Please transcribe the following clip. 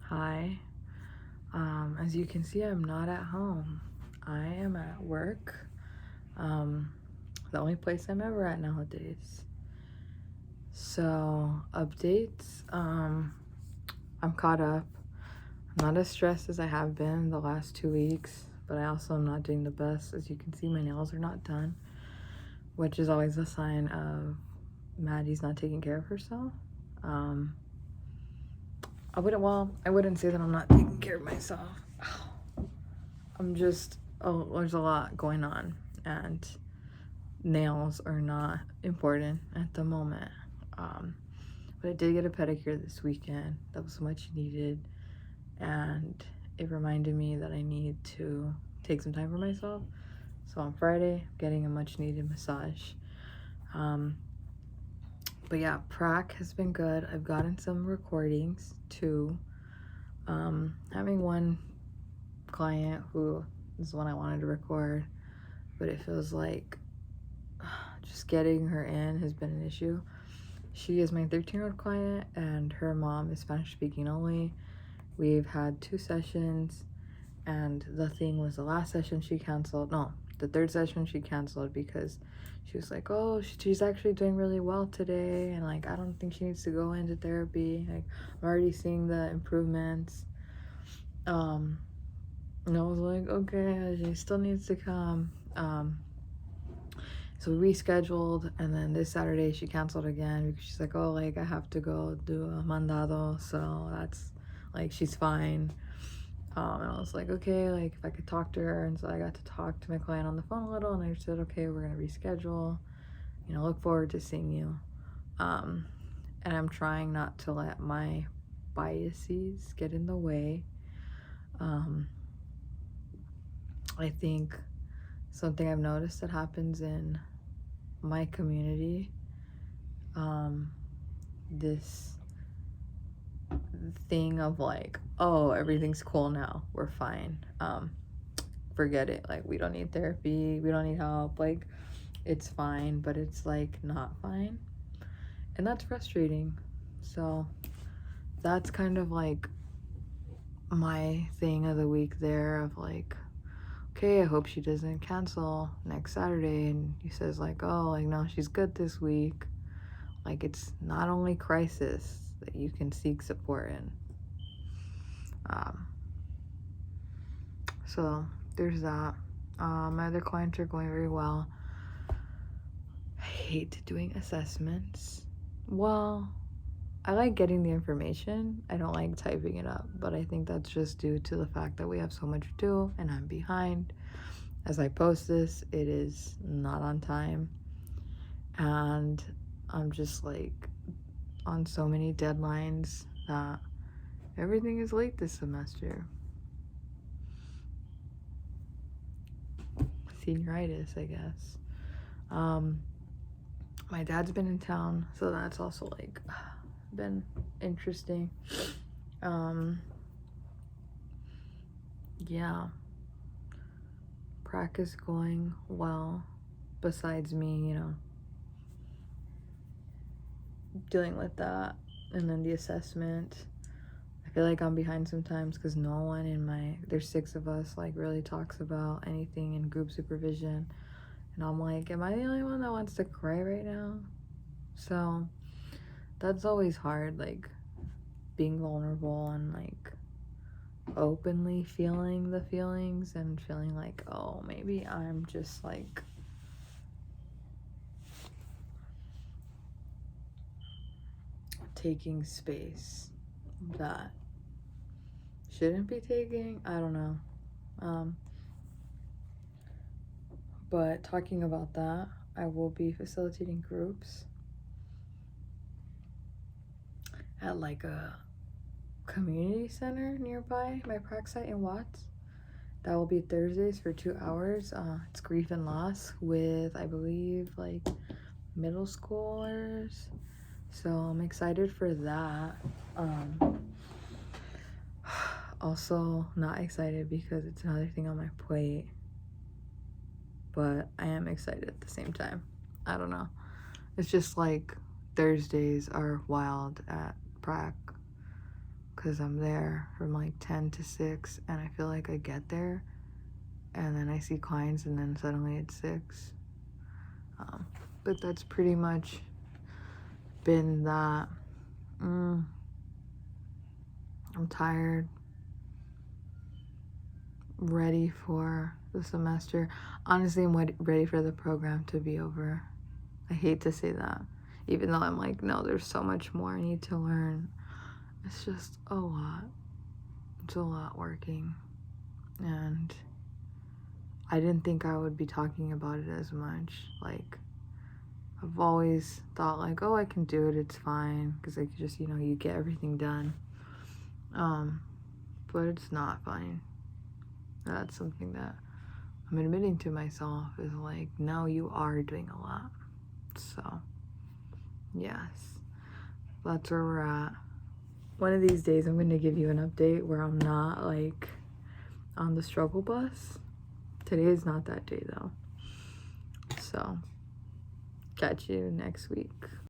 Hi. As you can see, I'm not at home. I am at work. The only place I'm ever at nowadays. So, updates. I'm caught up. I'm not as stressed as I have been the last 2 weeks, but I also am not doing the best. As you can see, my nails are not done, which is always a sign of Maddie's not taking care of herself. I wouldn't say that I'm not taking care of myself. There's a lot going on, and nails are not important at the moment. But I did get a pedicure this weekend. That was much needed, and it reminded me that I need to take some time for myself. So on Friday, I'm getting a much needed massage. But yeah, prac has been good. I've gotten some recordings too. Having one client who is the one I wanted to record, but it feels like just getting her in has been an issue. She is my 13-year-old client, and her mom is Spanish speaking only. We've had 2 sessions, and the thing was the last session she canceled. No, the 3rd session she canceled because she was like, oh, she's actually doing really well today, and like I don't think she needs to go into therapy. Like I'm already seeing the improvements. And I was like, okay, she still needs to come. So we rescheduled, and then this Saturday she canceled again because she's like, oh, like I have to go do a mandado, so that's like she's fine. And I was like, okay, like if I could talk to her, and so I got to talk to my client on the phone a little, and I said, okay, we're gonna reschedule. Look forward to seeing you. And I'm trying not to let my biases get in the way. I think something I've noticed that happens in my community, this thing of like, oh, everything's cool now, we're fine, forget it, like we don't need therapy, we don't need help, like it's fine, but it's like not fine, and that's frustrating. So that's kind of like my thing of the week there, of like, okay, I hope she doesn't cancel next Saturday. And he says like, oh, like no, she's good this week. Like it's not only crisis that you can seek support in. So there's that. My other clients are going very well. I hate doing assessments. Well, I like getting the information. I don't like typing it up, but I think that's just due to the fact that we have so much to do and I'm behind. As I post this, it is not on time, and I'm just like on so many deadlines that everything is late this semester. Senioritis, I guess. My dad's been in town, so that's also like been interesting. Yeah, prac is going well, besides me, dealing with that, and then the assessment. I feel like I'm behind sometimes because no one there's 6 of us, like really talks about anything in group supervision, and I'm like, am I the only one that wants to cry right now? So that's always hard, like being vulnerable and like openly feeling the feelings and feeling like, oh, maybe I'm just like taking space that shouldn't be taking. I don't know. But talking about that, I will be facilitating groups at like a community center nearby my prac site in Watts. That will be Thursdays for 2 hours. It's grief and loss with, I believe, like middle schoolers. So I'm excited for that. Also not excited because it's another thing on my plate, but I am excited at the same time. I don't know. It's just like Thursdays are wild at prac. because I'm there from like 10 to 6, and I feel like I get there and then I see clients and then suddenly it's 6. But that's pretty much been that. I'm tired, ready for the semester. Honestly, I'm ready for the program to be over. I hate to say that, even though I'm like, no, there's so much more I need to learn. It's just a lot. It's a lot working. And I didn't think I would be talking about it as much. Like, I've always thought like, oh, I can do it, it's fine, because like, just, you get everything done. But it's not fine. That's something that I'm admitting to myself, is like, no, you are doing a lot. So yes, that's where we're at. One of these days I'm going to give you an update where I'm not like on the struggle bus. Today is not that day though. So catch you next week.